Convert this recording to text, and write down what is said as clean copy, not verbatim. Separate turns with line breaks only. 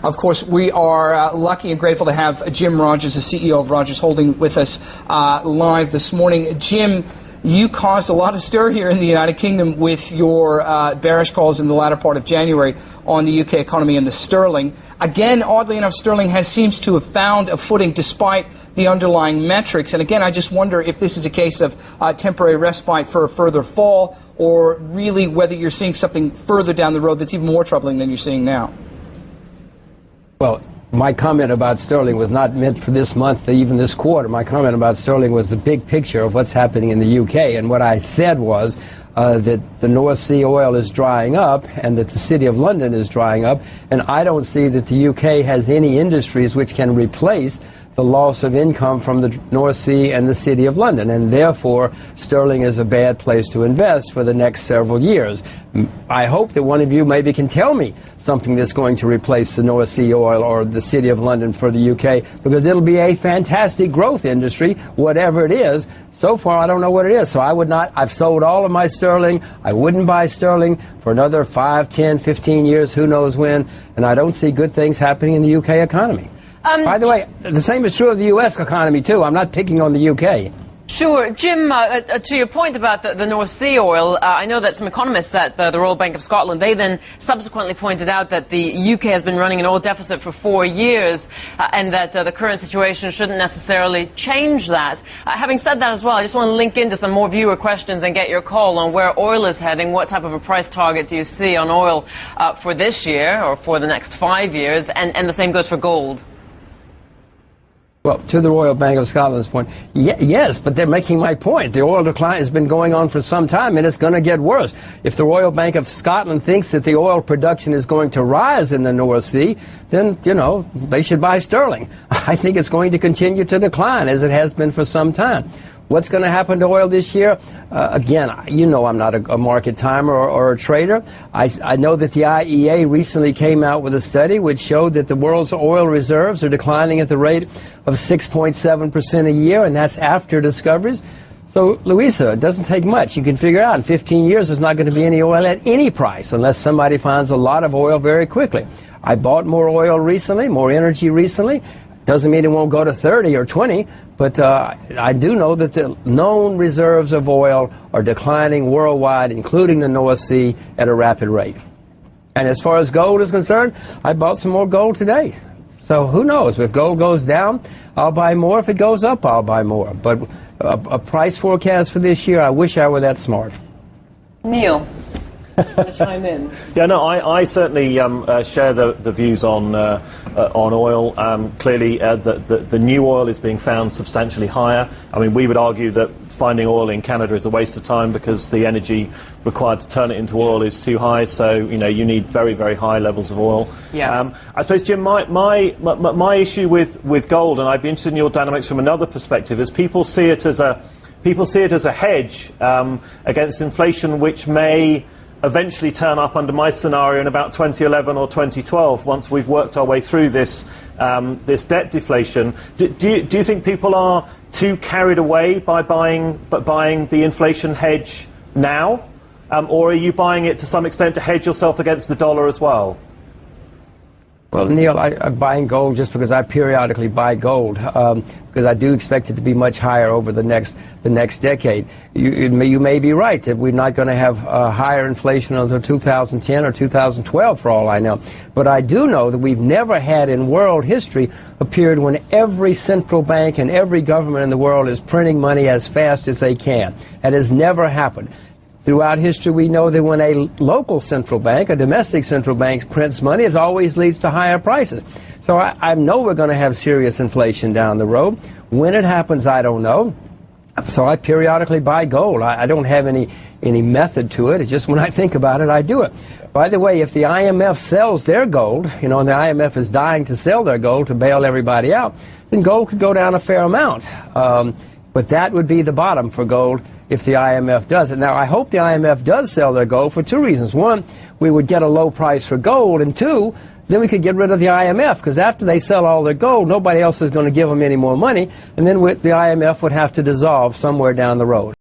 Of course, we are lucky and grateful to have Jim Rogers, the CEO of Rogers Holding, with us live this morning. Jim, you caused a lot of stir here in the United Kingdom with your bearish calls in the latter part of January on the UK economy and the sterling. Again, oddly enough, sterling seems to have found a footing despite the underlying metrics. And again, I just wonder if this is a case of temporary respite for a further fall, or really whether you're seeing something further down the road that's even more troubling than you're seeing now.
Well, my comment about sterling was not meant for this month, even this quarter. My comment about sterling was the big picture of what's happening in the UK. And what I said was that the North Sea oil is drying up and that the City of London is drying up. And I don't see that the UK has any industries which can replace the loss of income from the North Sea and the City of London, and therefore sterling is a bad place to invest for the next several years. I hope that one of you maybe can tell me something that's going to replace the North Sea oil or the City of London for the UK, because it'll be a fantastic growth industry, whatever it is. So far, I don't know what it is, so I would not. I've sold all of my sterling. I wouldn't buy sterling for another 5, 10, 15 years, who knows when, and I don't see good things happening in the UK economy. By the way, the same is true of the U.S. economy, too. I'm not picking on the U.K.
Sure. Jim, to your point about the North Sea oil, I know that some economists at the Royal Bank of Scotland, they then subsequently pointed out that the UK has been running an oil deficit for 4 years and that the current situation shouldn't necessarily change that. Having said that as well, I just want to link into some more viewer questions and get your call on where oil is heading. What type of a price target do you see on oil for this year or for the next 5 years? And the same goes for gold.
Well, to the Royal Bank of Scotland's point, yes, but they're making my point. The oil decline has been going on for some time, and it's going to get worse. If the Royal Bank of Scotland thinks that the oil production is going to rise in the North Sea, then, you know, they should buy sterling. I think it's going to continue to decline, as it has been for some time. What's going to happen to oil this year? Again, you know I'm not a market timer or a trader. I know that the IEA recently came out with a study which showed that the world's oil reserves are declining at the rate of 6.7% a year, and that's after discoveries. So, Louisa, it doesn't take much. You can figure out in 15 years there's not going to be any oil at any price unless somebody finds a lot of oil very quickly. I bought more oil recently, more energy recently. Doesn't mean it won't go to 30 or 20, but I do know that the known reserves of oil are declining worldwide, including the North Sea, at a rapid rate. And as far as gold is concerned, I bought some more gold today. So who knows? If gold goes down, I'll buy more. If it goes up, I'll buy more. But a price forecast for this year, I wish I were that smart.
Neil. Want to chime in?
Yeah, no, I certainly share the views on oil. Clearly, the new oil is being found substantially higher. I mean, we would argue that finding oil in Canada is a waste of time because the energy required to turn it into oil is too high. So, you know, you need very, very high levels of oil.
Yeah.
I suppose, Jim, my issue with gold, and I'd be interested in your dynamics from another perspective, is people see it as a hedge against inflation, which may eventually turn up under my scenario in about 2011 or 2012 once we've worked our way through this debt deflation. Do you think people are too carried away by buying the inflation hedge now, or are you buying it to some extent to hedge yourself against the dollar as well?
Well, Neil, I'm buying gold just because I periodically buy gold, because I do expect it to be much higher over the next decade. You may be right that we're not going to have higher inflation until 2010 or 2012, for all I know. But I do know that we've never had in world history a period when every central bank and every government in the world is printing money as fast as they can. That has never happened. Throughout history, we know that when a local central bank, a domestic central bank, prints money, it always leads to higher prices. So I know we're going to have serious inflation down the road. When it happens, I don't know. So I periodically buy gold. I don't have any method to it. It's just when I think about it, I do it. By the way, if the IMF sells their gold, you know, and the IMF is dying to sell their gold to bail everybody out, then gold could go down a fair amount. But that would be the bottom for gold if the IMF does it. Now, I hope the IMF does sell their gold for two reasons. One, we would get a low price for gold, and two, then we could get rid of the IMF, because after they sell all their gold, nobody else is going to give them any more money, and then the IMF would have to dissolve somewhere down the road.